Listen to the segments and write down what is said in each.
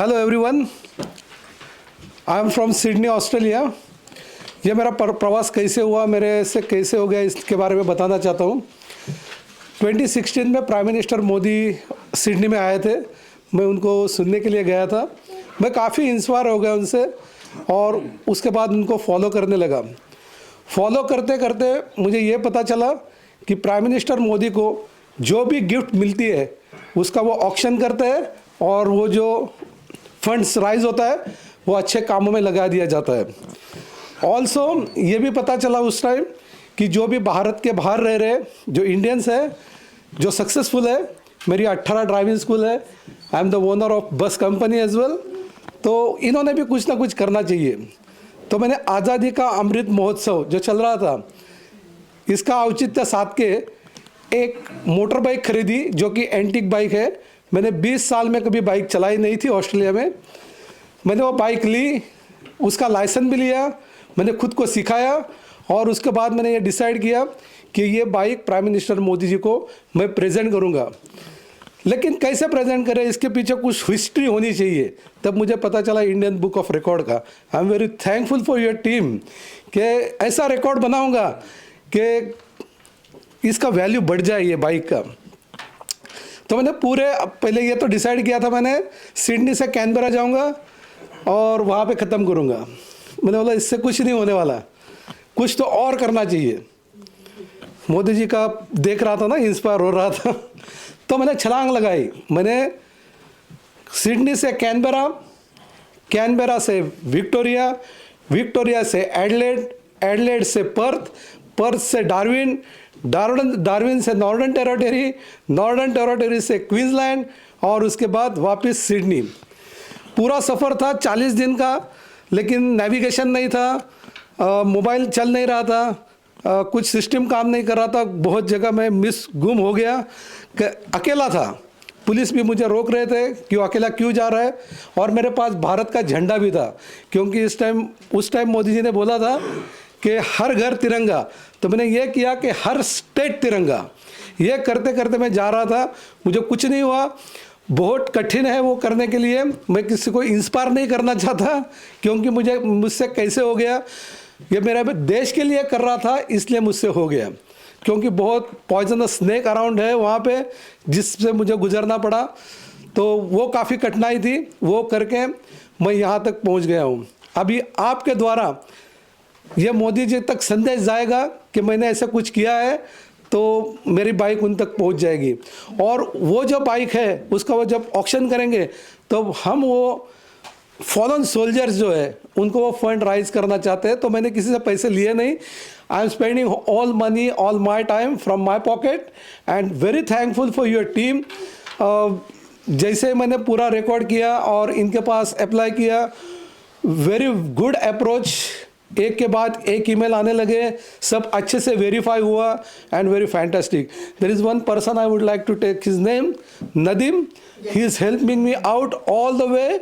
Hello everyone, I am from Sydney Australia. ये मेरा प्रवास कैसे हुआ, मेरे से कैसे हो गया, इसके बारे में बताना चाहता हूँ। 2016 में प्राइम मिनिस्टर मोदी सिडनी में आए थे। मैं उनको सुनने के लिए गया था। मैं काफ़ी इंस्पायर हो गया उनसे और उसके बाद उनको फॉलो करने लगा। फॉलो करते करते मुझे ये पता चला कि प्राइम मिनिस्टर मोदी को जो भी गिफ्ट मिलती है उसका वो ऑक्शन करते हैं और वो जो फंड्स राइज होता है वो अच्छे कामों में लगा दिया जाता है। ऑल्सो ये भी पता चला उस टाइम कि जो भी भारत के बाहर रह रहे जो इंडियंस है, जो सक्सेसफुल है, मेरी 18 ड्राइविंग स्कूल है, I am the owner of बस कंपनी एज वेल, तो इन्होंने भी कुछ ना कुछ करना चाहिए। तो मैंने आज़ादी का अमृत महोत्सव जो चल रहा था, इसका औचित्य साध के एक मोटर बाइक खरीदी जो कि एंटीक बाइक है। मैंने 20 साल में कभी बाइक चलाई नहीं थी ऑस्ट्रेलिया में। मैंने वो बाइक ली, उसका लाइसेंस भी लिया, मैंने खुद को सिखाया और उसके बाद मैंने ये डिसाइड किया कि ये bike prime minister Modi ji को मैं प्रेजेंट करूँगा। लेकिन कैसे प्रेजेंट करें, इसके पीछे कुछ हिस्ट्री होनी चाहिए। तब मुझे पता चला इंडियन बुक ऑफ रिकॉर्ड का। I am very thankful for your team कि ऐसा रिकॉर्ड बनाऊँगा कि इसका वैल्यू बढ़ जाए ये बाइक का। तो मैंने पहले ये तो डिसाइड किया था, मैंने सिडनी से कैनबरा जाऊंगा और वहाँ पे ख़त्म करूँगा। मैंने बोला इससे कुछ नहीं होने वाला, कुछ तो और करना चाहिए। मोदी जी का देख रहा था ना, इंस्पायर हो रहा था, तो मैंने छलांग लगाई। मैंने सिडनी से कैनबरा, कैनबरा से विक्टोरिया, विक्टोरिया से एडलेड, एडलेड से पर्थ, पर्थ से डार्विन, डार्विन से नॉर्दर्न टेरिटरी, नॉर्दर्न टेरिटरी से क्वींसलैंड और उसके बाद वापस सिडनी। पूरा सफ़र था 40 दिन का, लेकिन नेविगेशन नहीं था, मोबाइल चल नहीं रहा था, कुछ सिस्टम काम नहीं कर रहा था। बहुत जगह मैं गुम हो गया, अकेला था। पुलिस भी मुझे रोक रहे थे कि वो अकेला क्यों जा रहा है, और मेरे पास भारत का झंडा भी था क्योंकि उस टाइम मोदी जी ने बोला था कि हर घर तिरंगा। तो मैंने ये किया कि हर स्टेट तिरंगा। ये करते करते मैं जा रहा था, मुझे कुछ नहीं हुआ। बहुत कठिन है वो करने के लिए। मैं किसी को इंस्पायर नहीं करना चाहता क्योंकि मुझसे कैसे हो गया, ये मेरा देश के लिए कर रहा था इसलिए मुझसे हो गया। क्योंकि बहुत पॉइजनस स्नेक अराउंड है वहाँ पे, जिससे मुझे गुजरना पड़ा। तो वो काफ़ी कठिनाई थी, वो करके मैं यहाँ तक पहुँच गया हूँ। अभी आपके द्वारा ये मोदी जी तक संदेश जाएगा कि मैंने ऐसा कुछ किया है, तो मेरी बाइक उन तक पहुंच जाएगी। और वो जो बाइक है उसका वो जब ऑक्शन करेंगे तो हम वो फॉलन सोल्जर्स जो है उनको वो फंड राइज करना चाहते हैं। तो मैंने किसी से पैसे लिए नहीं। I am spending all money, all my time from my pocket and very thankful for your team. जैसे मैंने पूरा रिकॉर्ड किया और इनके पास अप्लाई किया, वेरी गुड अप्रोच। एक के बाद एक ईमेल आने लगे, सब अच्छे से वेरीफाई हुआ and very fantastic. There is one person I would like to take his name, Nadeem. He is helping me out all the way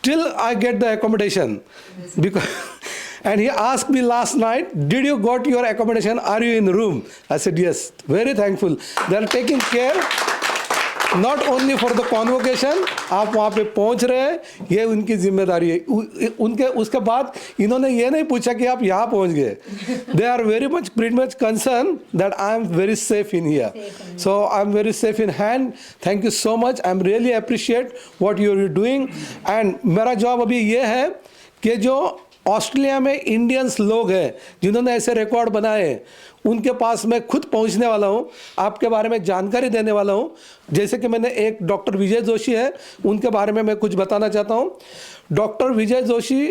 till I get the accommodation, because and he asked me last night, did you got your accommodation, are you in room? I said yes. Very thankful. They are taking care not only for the convocation, आप वहाँ पे पहुँच रहे हैं, ये उनकी जिम्मेदारी है। उनके उसके बाद इन्होंने ये नहीं पूछा कि आप यहाँ पहुँच गए। They are very much pretty much concerned that I am very safe in here. So I am very safe in hand. Thank you so much. I am really appreciate what you are doing. And मेरा job अभी ये है कि जो Australia में Indians लोग हैं जिन्होंने ऐसे रिकॉर्ड बनाए, उनके पास मैं खुद पहुंचने वाला हूं, आपके बारे में जानकारी देने वाला हूं। जैसे कि मैंने एक डॉक्टर विजय जोशी है, उनके बारे में मैं कुछ बताना चाहता हूं। डॉक्टर विजय जोशी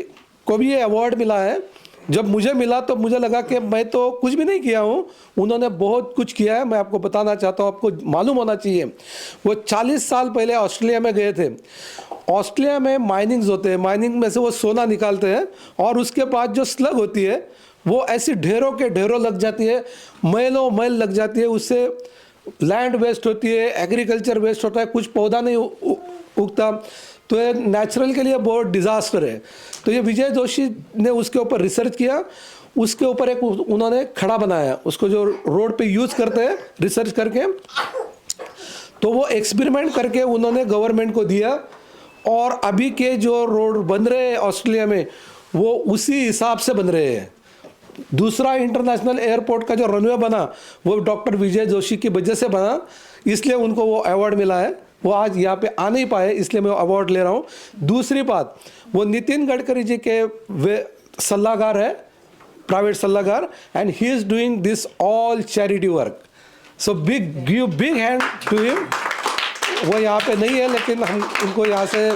को भी ये अवार्ड मिला है। जब मुझे मिला तो मुझे लगा कि मैं तो कुछ भी नहीं किया हूं, उन्होंने बहुत कुछ किया है। मैं आपको बताना चाहता हूं, आपको मालूम होना चाहिए। वो 40 साल पहले ऑस्ट्रेलिया में गए थे। ऑस्ट्रेलिया में माइनिंग्स होते हैं, माइनिंग में से वो सोना निकालते हैं और उसके बाद जो स्लग होती है वो ऐसी ढेरों के ढेरों लग जाती है, मैलों मैल लग जाती है। उससे लैंड वेस्ट होती है, एग्रीकल्चर वेस्ट होता है, कुछ पौधा नहीं उगता। तो ये नेचुरल के लिए बहुत डिज़ास्टर है। तो ये विजय जोशी ने उसके ऊपर रिसर्च किया, उसके ऊपर एक उन्होंने खड़ा बनाया, उसको जो रोड पे यूज़ करते हैं रिसर्च करके। तो वो एक्सपेरिमेंट करके उन्होंने गवर्नमेंट को दिया और अभी के जो रोड बन रहे हैं ऑस्ट्रेलिया में वो उसी हिसाब से बन रहे हैं। दूसरा इंटरनेशनल एयरपोर्ट का जो रनवे बना वो डॉक्टर विजय जोशी की वजह से बना, इसलिए उनको वो अवार्ड मिला है। वो आज यहाँ पे आ नहीं पाए, इसलिए मैं अवार्ड ले रहा हूँ। दूसरी बात, वो नितिन गडकरी जी के वे सलाहकार है, प्राइवेट सलाहकार, and he is doing this all charity work. So give big hand to him. वो यहाँ पे नहीं है लेकिन हम उनको यहाँ से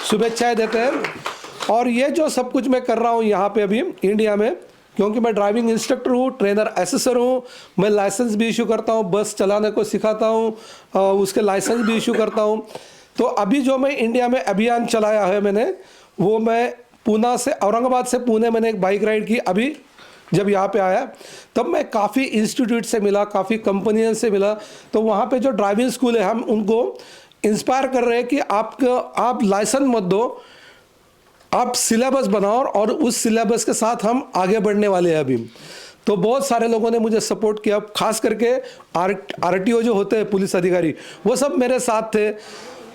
शुभेच्छाएं देते हैं। और ये जो सब कुछ मैं कर रहा हूँ यहाँ पे अभी इंडिया में, क्योंकि मैं ड्राइविंग इंस्ट्रक्टर हूँ, ट्रेनर असेसर हूँ, मैं लाइसेंस भी इशू करता हूँ, बस चलाने को सिखाता हूँ, उसके लाइसेंस भी इशू करता हूँ। तो अभी जो मैं इंडिया में अभियान चलाया है मैंने, वो मैं पूना से औरंगाबाद से पुणे मैंने एक बाइक राइड की। अभी जब यहाँ पे आया तब मैं काफ़ी इंस्टीट्यूट से मिला, काफ़ी कंपनियों से मिला। तो वहाँ पे जो ड्राइविंग स्कूल है, हम उनको इंस्पायर कर रहे हैं कि आप लाइसेंस मत दो, आप सिलेबस बनाओ और उस सिलेबस के साथ हम आगे बढ़ने वाले हैं अभी। तो बहुत सारे लोगों ने मुझे सपोर्ट किया, खास करके आरटीओ जो होते हैं पुलिस अधिकारी, वो सब मेरे साथ थे।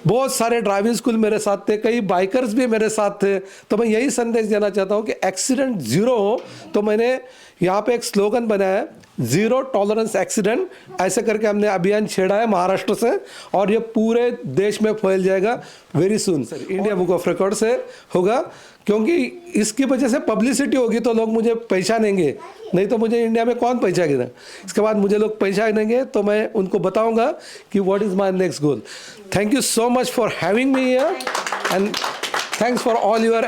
बहुत सारे ड्राइविंग स्कूल मेरे साथ थे, कई बाइकर्स भी मेरे साथ थे। तो मैं यही संदेश देना चाहता हूँ कि एक्सीडेंट ज़ीरो हो। तो मैंने यहाँ पे एक स्लोगन बनाया है, ज़ीरो टॉलरेंस एक्सीडेंट, ऐसे करके हमने अभियान छेड़ा है महाराष्ट्र से, और ये पूरे देश में फैल जाएगा very soon. Sir India book of record से होगा, क्योंकि इसकी वजह से पब्लिसिटी होगी तो लोग मुझे पहचानेंगे, नहीं तो मुझे इंडिया में कौन पहचानेगा। इसके बाद मुझे लोग पहचानेंगे तो मैं उनको बताऊंगा कि what is my next goal. Thank you so much for having me here and thanks for all your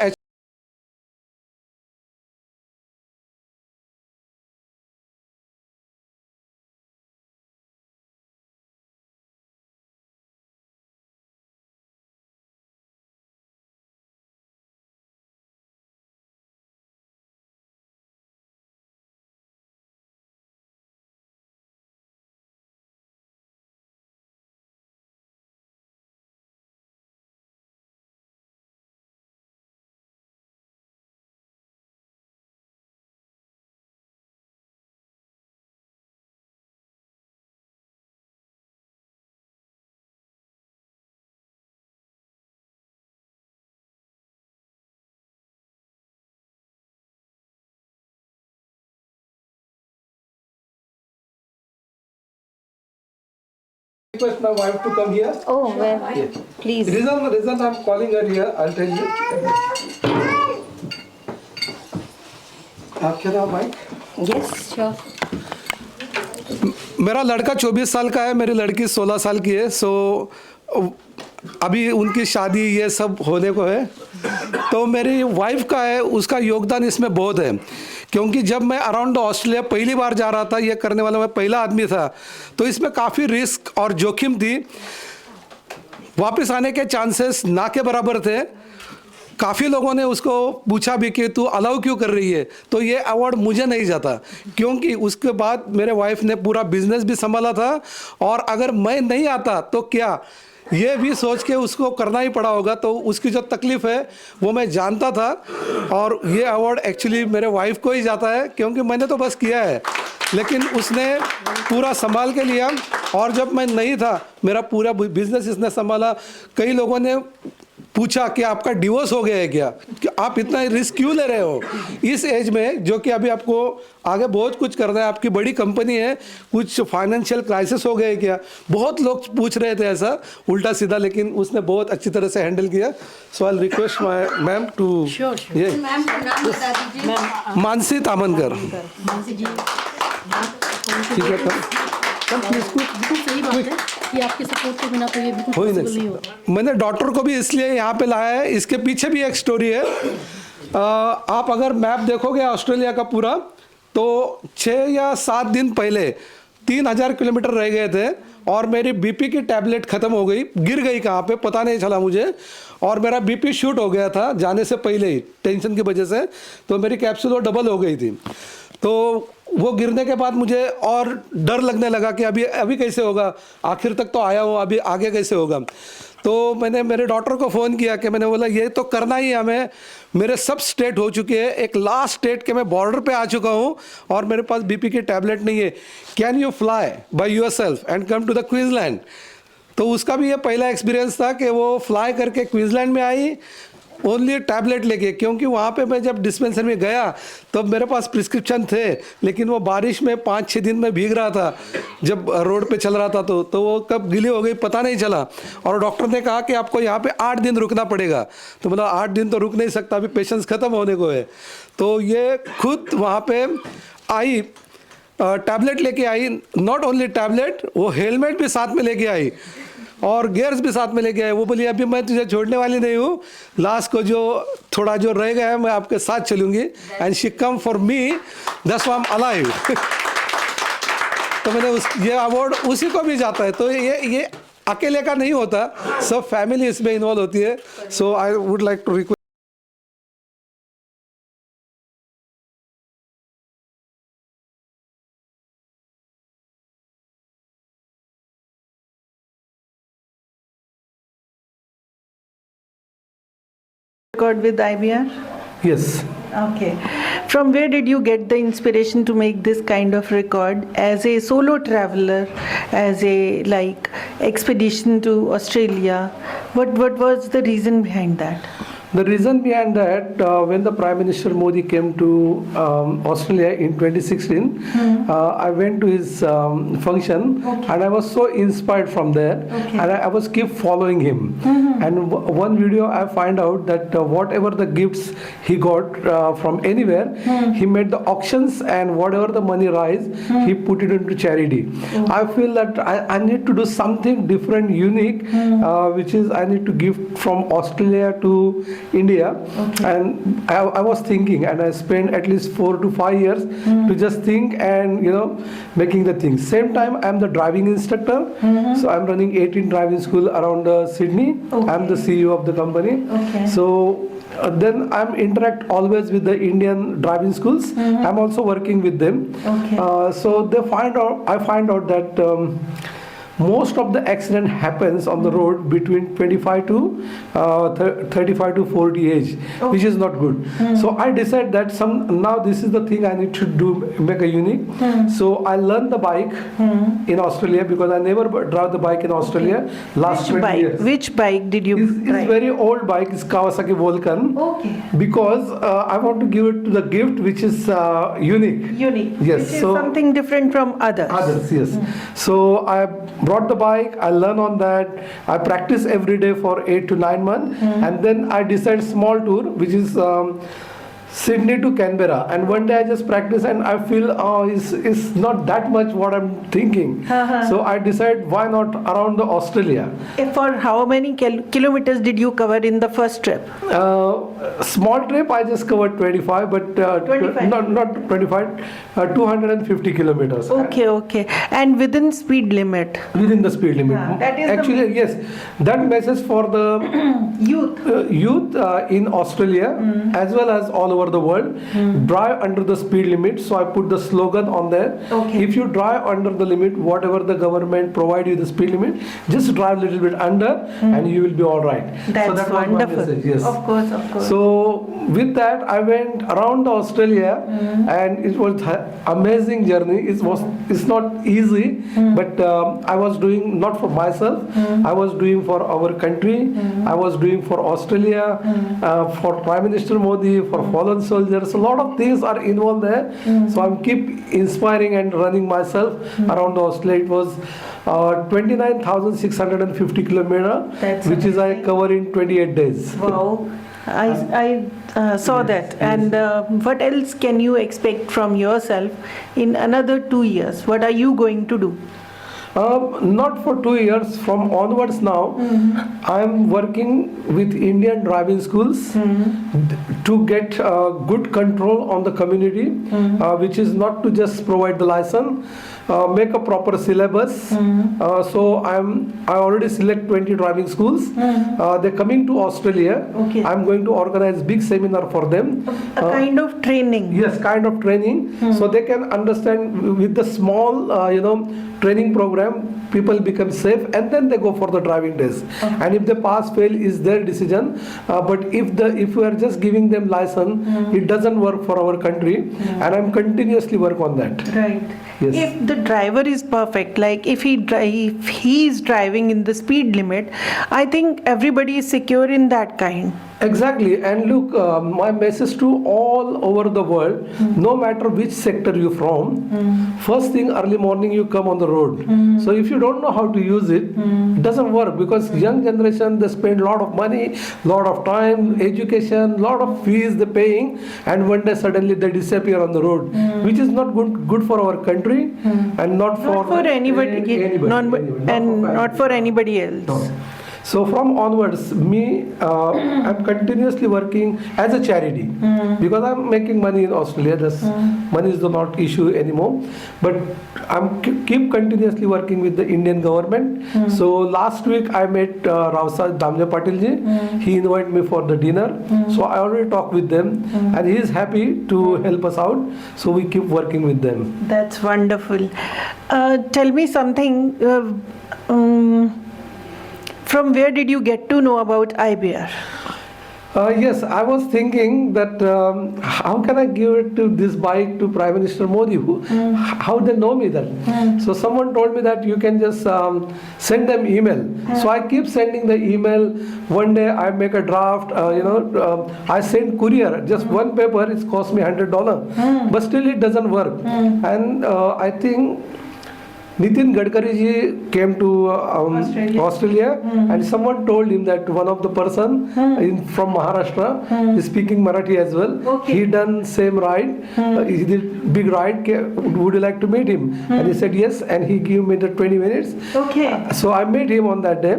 request my wife to come here. Oh, well, Yes. please. Reason I'm calling her here, I'll tell you. आपके नाम mic? Yes, sure. मेरा लड़का 24 साल का है, मेरी लड़की 16 साल की है। सो अभी उनकी शादी ये सब होने को है। तो मेरी वाइफ का है, उसका योगदान इसमें बहुत है, क्योंकि जब मैं अराउंड ऑस्ट्रेलिया पहली बार जा रहा था, ये करने वाला मैं पहला आदमी था, तो इसमें काफ़ी रिस्क और जोखिम थी। वापस आने के चांसेस ना के बराबर थे। काफ़ी लोगों ने उसको पूछा भी कि तू अलाउ क्यों कर रही है, तो ये अवार्ड मुझे नहीं जाता, क्योंकि उसके बाद मेरे वाइफ ने पूरा बिजनेस भी संभाला था, और अगर मैं नहीं आता तो क्या, ये भी सोच के उसको करना ही पड़ा होगा। तो उसकी जो तकलीफ़ है वो मैं जानता था, और ये अवार्ड एक्चुअली मेरे वाइफ को ही जाता है, क्योंकि मैंने तो बस किया है, लेकिन उसने पूरा संभाल के लिया। और जब मैं नहीं था, मेरा पूरा बिजनेस इसने संभाला। कई लोगों ने पूछा कि आपका डिवोर्स हो गया है क्या, कि आप इतना रिस्क क्यों ले रहे हो इस एज में, जो कि अभी आपको आगे बहुत कुछ करना है, आपकी बड़ी कंपनी है, कुछ फाइनेंशियल क्राइसिस हो गए क्या। बहुत लोग पूछ रहे थे ऐसा उल्टा सीधा, लेकिन उसने बहुत अच्छी तरह से हैंडल किया। So I request my ma'am to ये मानसी तामनकर। ठीक है, बिल्कुल सही बात है कि आपके सपोर्ट के बिना तो ये बिल्कुल पॉसिबल नहीं होगा। मैंने डॉक्टर को भी इसलिए यहाँ पे लाया है, इसके पीछे भी एक स्टोरी है। आप अगर मैप देखोगे ऑस्ट्रेलिया का पूरा, तो 6 या 7 दिन पहले 3000 किलोमीटर रह गए थे, और मेरी बीपी की टैबलेट ख़त्म हो गई, गिर गई कहाँ पे पता नहीं चला मुझे, और मेरा बीपी शूट हो गया था जाने से पहले ही टेंशन की वजह से। तो मेरी कैप्सूल डबल हो गई थी। तो वो गिरने के बाद मुझे और डर लगने लगा कि अभी कैसे होगा, आखिर तक तो आया हूँ, अभी आगे कैसे होगा। तो मैंने मेरे डॉक्टर को फ़ोन किया कि मैंने बोला ये तो करना ही हमें, मेरे सब स्टेट हो चुके हैं, एक लास्ट स्टेट के मैं बॉर्डर पे आ चुका हूँ, और मेरे पास बीपी की टैबलेट नहीं है। Can you fly by yourself and come to the Queensland. तो उसका भी ये पहला एक्सपीरियंस था कि वो फ्लाई करके क्वींसलैंड में आई ओनली टैबलेट लेके, क्योंकि वहाँ पे मैं जब डिस्पेंसरी में गया तब मेरे पास प्रिस्क्रिप्शन थे, लेकिन वो बारिश में 5-6 दिन में भीग रहा था जब रोड पे चल रहा था, तो वो कब गिली हो गई पता नहीं चला। और डॉक्टर ने कहा कि आपको यहाँ पे 8 दिन रुकना पड़ेगा। तो मतलब 8 दिन तो रुक नहीं सकता, अभी पेशेंस ख़त्म होने को है। तो ये खुद वहाँ पे आई, टैबलेट लेके आई, नॉट ओनली टैबलेट, वो हेलमेट भी साथ में लेके आई और गियर्स भी साथ में लेके आए। वो बोली अभी मैं तुझे छोड़ने वाली नहीं हूँ, लास्ट को जो थोड़ा जो रह गया है मैं आपके साथ चलूँगी। And she come for me, that's why I am alive. तो मैंने ये अवार्ड उसी को भी जाता है। तो ये अकेले का नहीं होता, सब फैमिली इसमें इन्वॉल्व होती है। So I would like to request record with IBR? yes. Okay. From where did you get the inspiration to make this kind of record as a solo traveler, as a like expedition to Australia? What was the reason behind that? The reason behind that, when the Prime Minister Modi came to Australia in 2016, I went to his function, and I was so inspired from there, and I was keep following him. And one video I find out that whatever the gifts he got from anywhere, he made the auctions, and whatever the money rise, he put it into charity. I feel that I need to do something different, unique, which is I need to give from Australia to India. And I was thinking, and I spent at least 4 to 5 years to just think and making the things. Same time I'm the driving instructor, so I'm running 18 driving school around Sydney. I'm the CEO of the company. So then I'm interact always with the Indian driving schools. I'm also working with them. So I find out that most of the accident happens on the road between 25 to 35 to 40 age, which is not good. So I decided that now this is the thing I need to do, make a unique. So I learned the bike in Australia, because I never drive the bike in Australia last 20 years. Which bike did you drive? It's very old bike, it's Kawasaki Volcan. Because I want to give it to the gift which is unique. Unique. Yes. Which is So something different from others. Yes. So I brought the bike, I learn on that, I practice every day for 8 to 9 months, and then I decide small tour, which is Sydney to Canberra. And one day I just practice, and I feel it's not that much what I'm thinking. So I decide why not around the Australia. For how many kilometers did you cover in the first trip? Small trip I just covered 25, but 25. not 25, 250 kilometers. Okay. And within speed limit? Within the speed limit. That is actually yes, that message for the youth in Australia as well as all over the world. Drive under the speed limit. So I put the slogan on there. If you drive under the limit, whatever the government provide you the speed limit, just drive a little bit under and you will be all right. That's that wonderful. Was my message, yes. Of course. So with that I went around Australia, and it was an amazing journey. It's not easy, but I was doing not for myself, I was doing for our country, I was doing for Australia, for Prime Minister Modi, for fallen soldiers. A lot of things are involved there. So I'm keep inspiring and running myself around Australia. It was 29,650 kilometers, which is I cover in 28 days. Wow. I saw that. And what else can you expect from yourself in another 2 years? What are you going to do? Not for 2 years, from onwards now, I am working with Indian driving schools to get good control on the community, which is not to just provide the license, make a proper syllabus. So I already select 20 driving schools. They're coming to Australia. I'm going to organize big seminar for them. A kind of training. Yes, kind of training, so they can understand with the small, training program. People become safe, and then they go for the driving test. And if they pass, fail is their decision. But if we are just giving them license, it doesn't work for our country. And I'm continuously work on that. Right. Yes. If the driver is perfect, like if he is driving in the speed limit, I think everybody is secure in that kind. Exactly, and look, my message to all over the world, no matter which sector you're from, first thing early morning you come on the road. So if you don't know how to use it, it doesn't work, because young generation, they spend a lot of money, lot of time, education, lot of fees they're paying, and one day suddenly they disappear on the road, which is not good for our country, and not for anybody, not for anybody else. No. So from onwards, I'm continuously working as a charity, because I'm making money in Australia. Money is not issue anymore, but I'm keep continuously working with the Indian government. So last week I met Ravsa Damja Patilji. He invited me for the dinner. So I already talked with them, and he is happy to help us out. So we keep working with them. That's wonderful. Tell me something. From where did you get to know about IBR? Yes, I was thinking that how can I give it to this bike to Prime Minister Modi? How they know me then? So someone told me that you can just send them email. So I keep sending the email. One day I make a draft. I send courier. Just one paper. It cost me $100, but still it doesn't work. And I think Nitin Gadkari ji came to Australia, and someone told him that one of the person from Maharashtra is speaking Marathi as well. Okay. He done same ride. He did big ride. Would you like to meet him? And he said yes, and he gave me the 20 minutes. Okay. So I met him on that day.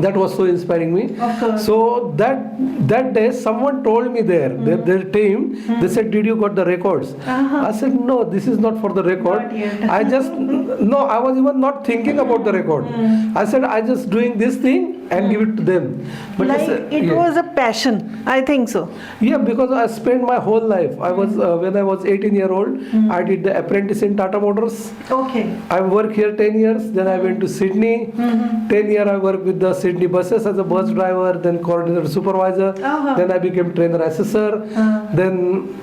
That was so inspiring me. Of course. So that day someone told me their team, they said, did you got the records? I said, no, this is not for the record. Not yet. I was even not thinking about the record. I said, I just doing this thing and give it to them. But Like it was a passion, I think so. Yeah, because I spent my whole life. I was when I was 18-year-old, I did the apprentice in Tata Motors. Okay. I worked here 10 years. Then I went to Sydney. 10 years I worked with the Sydney buses as a bus driver, then coordinator supervisor. Then I became trainer assessor. Then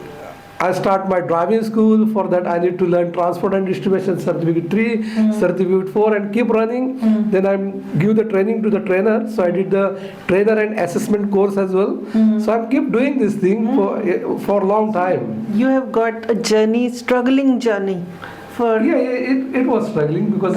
I start my driving school. For that I need to learn transport and distribution certificate 3, certificate 4, and keep running. Then I give the training to the trainer. So I did the trainer and assessment course as well. So I keep doing this thing for a long time. You have got a journey, struggling journey. Yeah, it was struggling, because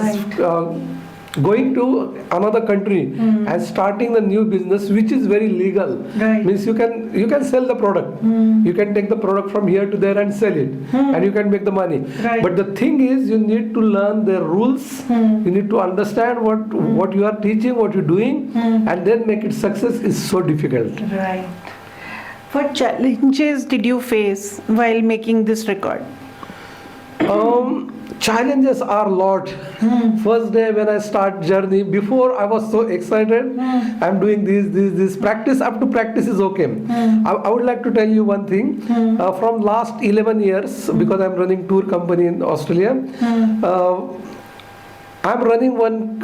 going to another country and starting the new business, which is very legal, means you can sell the product. You can take the product from here to there and sell it, and you can make the money. But the thing is, you need to learn the rules. You need to understand what you are teaching, what you're doing, and then make it success is so difficult. Right. What challenges did you face while making this record? Challenges are a lot. First day when I start journey, before I was so excited. I'm doing this practice. Up to practice is okay. I would like to tell you one thing. From last 11 years, because I'm running tour company in Australia, I'm running one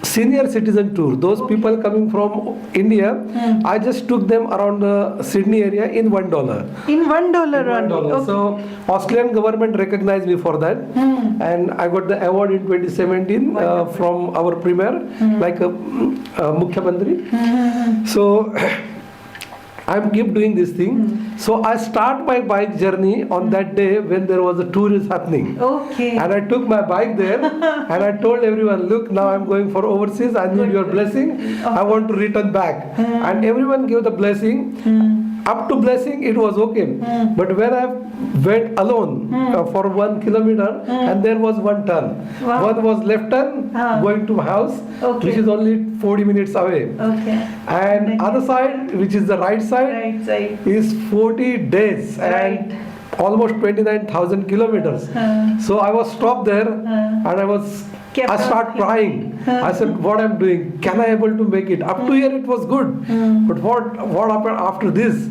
senior citizen tour. Those people coming from India, I just took them around the Sydney area in $1. In $1 only. $1. So Australian government recognized me for that, and I got the award in 2017 from our premier, like a Mukhya Mantri. So I keep doing this thing. So I start my bike journey on that day when there was a tour is happening. Okay. And I took my bike there and I told everyone, look, now I'm going for overseas. I need your blessing. I want to return back. And everyone gave the blessing. Up to blessing, it was okay. But when I went alone for 1 kilometer, and there was one turn. One was left turn going to my house, which is only 40 minutes away. And other side, which is the right side, is 40 days and almost 29,000 kilometers. So I was stopped there, and I start crying. I said, what I'm doing? Can I able to make it? Up to here it was good. But what happened after this?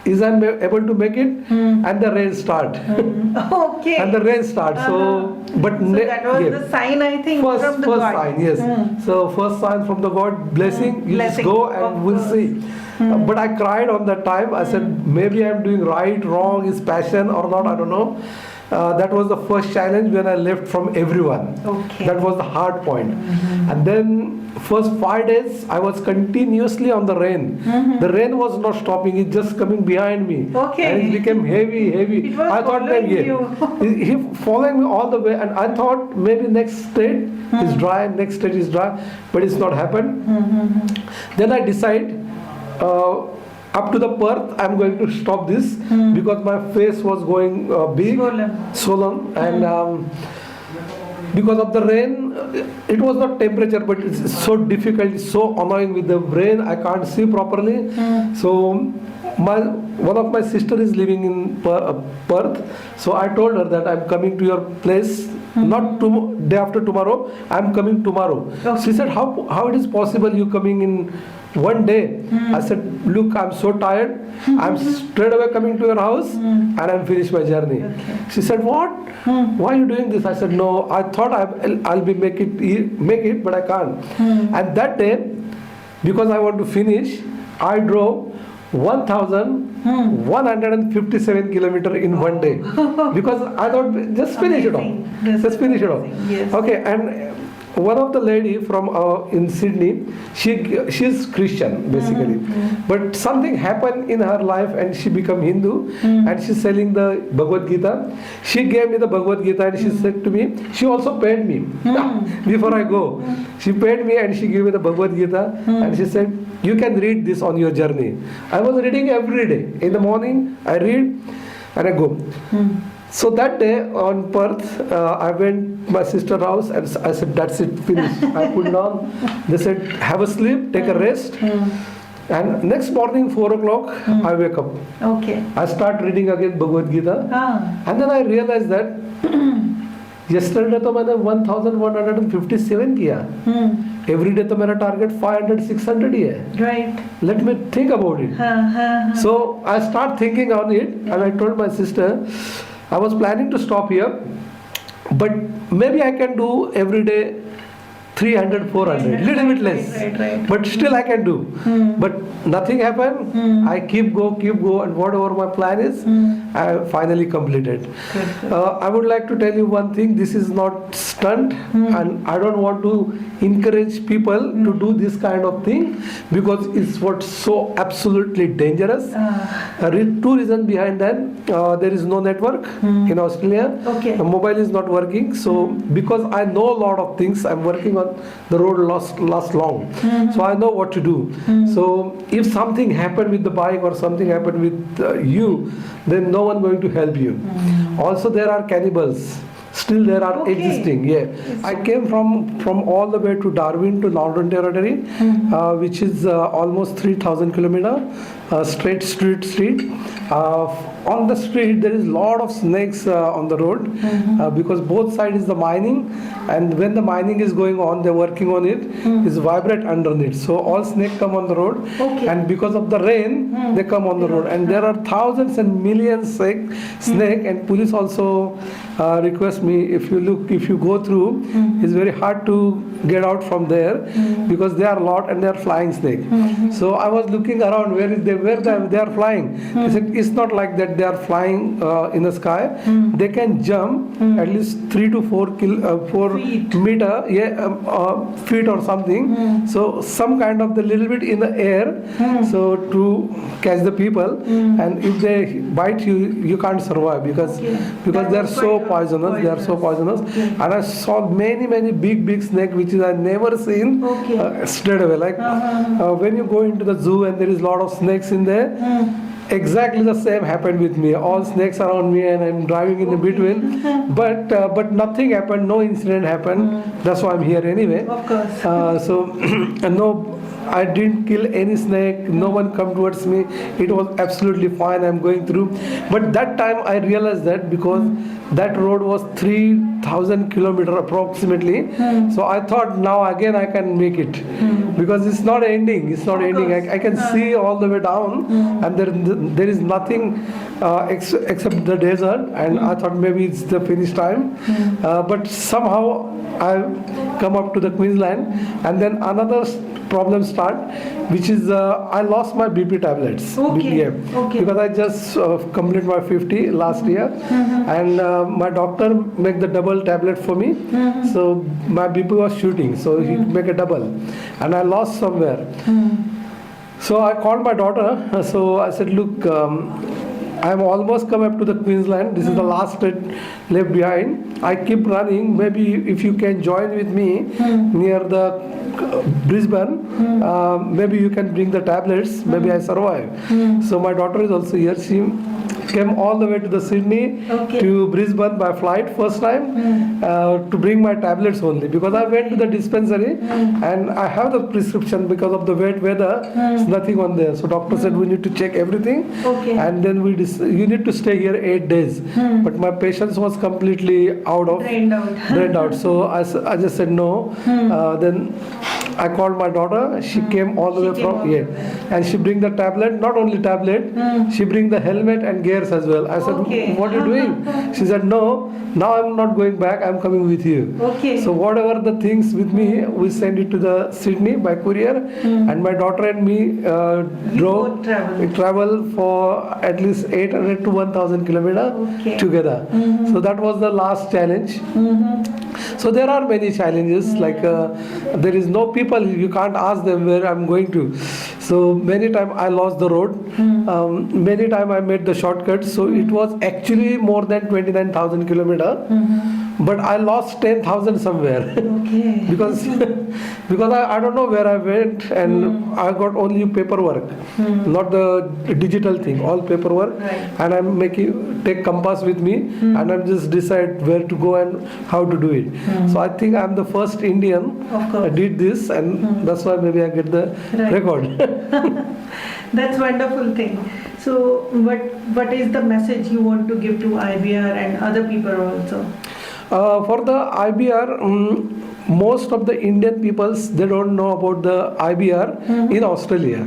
Is I able to make it? And the rain start. Okay. And the rain start. So that was the sign, I think, from the first God. sign, yes. So first sign from the God, blessing. You just go and we'll see. But I cried on that time. I said, maybe I'm doing right, wrong, is passion or not, I don't know. that was the first challenge when I left from everyone. Okay. That was the hard point. And then first 5 days I was continuously on the rain. The rain was not stopping, it just coming behind me. Okay. And it became heavy. It was following you. He following me all the way, and I thought maybe next state is dry, next state is dry, but it's not happened. Then I decide up to the Perth I'm going to stop this because my face was going big, swollen, and because of the rain, it was not temperature, but it's so difficult, it's so annoying with the rain. I can't see properly. So one of my sister is living in Perth. So I told her that I'm coming to your place, not day after tomorrow. I'm coming tomorrow. Okay. She said, how it is possible you coming in one day? I said, look, I'm so tired. I'm straight away coming to your house and I'm finished my journey. Okay. She said, what? Why are you doing this? I said, no, I thought I'll be make it, but I can't. And that day, because I want to finish, I drove 1,157 kilometers in one day because I thought just finish it off. Just finish it off. Yes. Okay, and one of the lady from in Sydney, she's Christian basically, but something happened in her life and she become Hindu, and she's selling the Bhagavad Gita. She gave me the Bhagavad Gita and she said to me, she also paid me before I go. She paid me and she gave me the Bhagavad Gita and she said, you can read this on your journey. I was reading every day. In the morning I read and I go. So that day on Perth, I went to my sister's house and I said, that's it, finished. I put it on. They said, have a sleep, take a rest. And next morning, 4 o'clock, I wake up. Okay. I start reading again Bhagavad Gita. And then I realized that yesterday तो मैंने 1,157 किया. Every day तो मेरा target 500-600 ही है. Right. Let me think about it. So I start thinking on it, and I told my sister, I was planning to stop here, but maybe I can do every day 300, 400, little bit less, right. but still I can do. But nothing happened. I keep go, and whatever my plan is, I finally completed. I would like to tell you one thing. This is not stunt, and I don't want to encourage people to do this kind of thing because it's what's so absolutely dangerous. Two reasons behind that. There is no network in Australia. Okay. The mobile is not working. So because I know a lot of things, I'm working on the road last long. So I know what to do. So if something happened with the bike or something happened with you, then no one going to help you. Also there are cannibals. Still there are existing. Yeah, I came from all the way to Darwin to Northern Territory, which is almost 3,000 kilometers, straight street. On the street there is a lot of snakes on the road because both sides is the mining, and when the mining is going on, they're working on it, is vibrate underneath. So all snakes come on the road, and because of the rain, they come on the road, and there are thousands and millions snake, and police also request me, if you go through, it's very hard to get out from there because they are a lot and they are flying snake. So I was looking around where they are flying. They said it's not like that they are flying in the sky. They can jump at least 3 to 4 meter, feet or something. So some kind of the little bit in the air, so to catch the people, and if they bite you, you can't survive because they are so poisonous. They are so poisonous. And I saw many big snake which I never seen straight away. Like when you go into the zoo and there is a lot of snakes in there. Exactly the same happened with me. All snakes around me, and I'm driving in the between. But nothing happened. No incident happened. That's why I'm here anyway. Of course. So no, I didn't kill any snake. No one come towards me. It was absolutely fine. I'm going through. But that time I realized that because that road was 3,000 kilometers approximately. So I thought now again I can make it because it's not ending. It's not ending. I can see all the way down, and there is nothing except the desert. And I thought maybe it's the finish time. But somehow I come up to the Queensland, and then another problem start, which is I lost my BP tablets. Okay. Yeah. Okay. Because I just completed my 50 last year, and my doctor make the double tablet for me. So my BP was shooting, so he make a double, and I lost somewhere. So I called my daughter. So I said, look, I'm almost come up to the Queensland. This is the last state left behind. I keep running. Maybe if you can join with me near the Brisbane, maybe you can bring the tablets. Maybe I survive. So my daughter is also here. She came all the way to the Sydney to Brisbane by flight first time to bring my tablets only, because I went to the dispensary and I have the prescription. Because of the wet weather, there's nothing on there. So doctor said we need to check everything, and then you need to stay here 8 days. But my patience was completely drained out. So I just said no. Then I called my daughter. She came all the way from here, and she bring the tablet. Not only tablet, she bring the helmet and gears as well. I said, what are you doing? She said, no, now I'm not going back, I'm coming with you. So whatever the things with me, we send it to the Sydney by courier, and my daughter and me travel for at least 800 to 1000 kilometers together. So that was the last challenge. So there are many challenges, like there is no people, you can't ask them where I'm going to. So many times I lost the road, many times I made the shortcut. So it was actually more than 29,000 kilometers, but I lost 10,000 somewhere. because I don't know where I went, and I got only paperwork, not the digital thing, all paperwork. And I'm take compass with me, and I'm just decide where to go and how to do it. So I think I'm the first Indian did this, and that's why maybe I get the record. That's wonderful thing. So what is the message you want to give to IBR and other people also? For the IBR, most of the Indian peoples, they don't know about the IBR in Australia.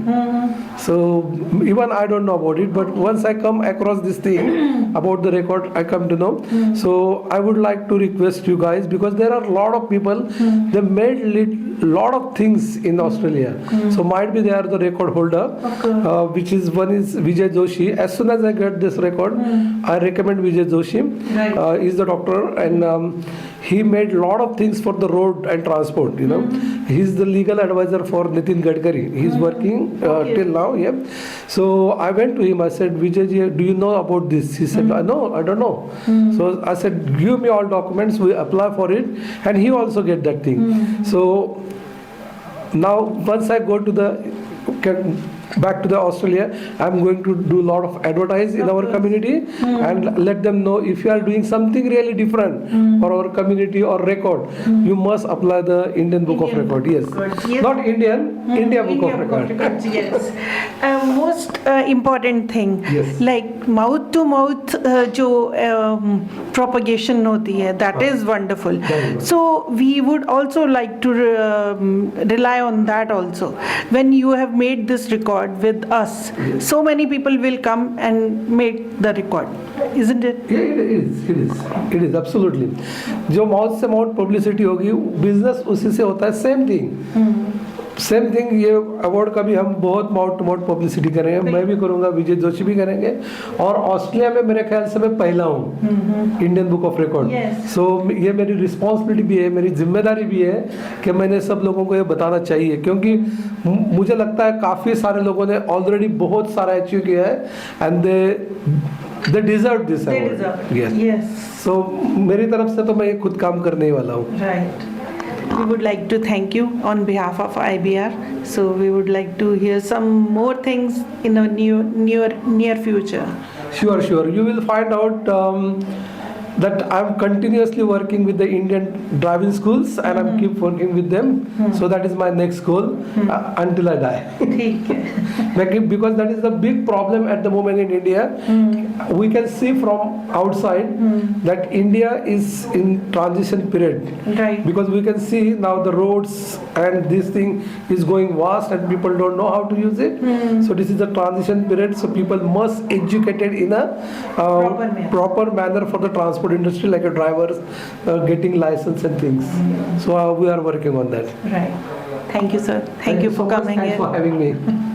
So even I don't know about it, but once I come across this thing about the record, I come to know. So I would like to request you guys, because there are a lot of people, they made lot of things in Australia. So might be they are the record holder, which is one is Vijay Joshi. As soon as I get this record, I recommend Vijay Joshi. He's the doctor, and he made lot of things for the road and transport. He's the legal advisor for Nitin Gadkari. He's working till now. So I went to him. I said, Vijay ji, do you know about this? He said, no, I don't know. So I said, give me all documents. We apply for it, and he also get that thing. So now once I go to back to the Australia, I'm going to do a lot of advertise in our community and let them know, if you are doing something really different for our community or record, you must apply the Indian Book of Records. Yes. Not Indian, India Book of Records. Yes. Most important thing, like mouth to mouth जो propagation होती है, that is wonderful. So we would also like to rely on that also. When you have made this record with us, so many people will come and make the record, isn't it? Yeah, it is absolutely. जो mouth से mouth publicity होगी, business उसी से होता है. Same thing ये award का भी हम बहुत माउथ टू माउथ पब्लिसिटी करेंगे. मैं भी करूँगा, विजय जोशी भी करेंगे, और ऑस्ट्रेलिया में मेरे ख्याल से मैं पहला हूँ इंडियन बुक ऑफ रिकॉर्ड. सो ये मेरी रिस्पॉन्सिबिलिटी भी है, मेरी जिम्मेदारी भी है कि मैंने सब लोगों को ये बताना चाहिए, क्योंकि मुझे लगता है काफ़ी सारे लोगों ने ऑलरेडी बहुत सारा अचीव किया है, and they deserve this award. So मेरी तरफ से तो मैं ये खुद काम करने ही वाला हूँ. We would like to thank you on behalf of IBR. So we would like to hear some more things in the near future. Sure. You will find out that I'm continuously working with the Indian driving schools, and I'm keep working with them. So that is my next goal until I die. Because that is the big problem at the moment in India. We can see from outside that India is in transition period. Because we can see now the roads and this thing is going vast and people don't know how to use it. So this is the transition period. So people must educated in a proper manner for the transport industry, like a drivers getting license and things. So we are working on that. Right. Thank you, sir. Thank you for so much. coming Thanks here. for having me.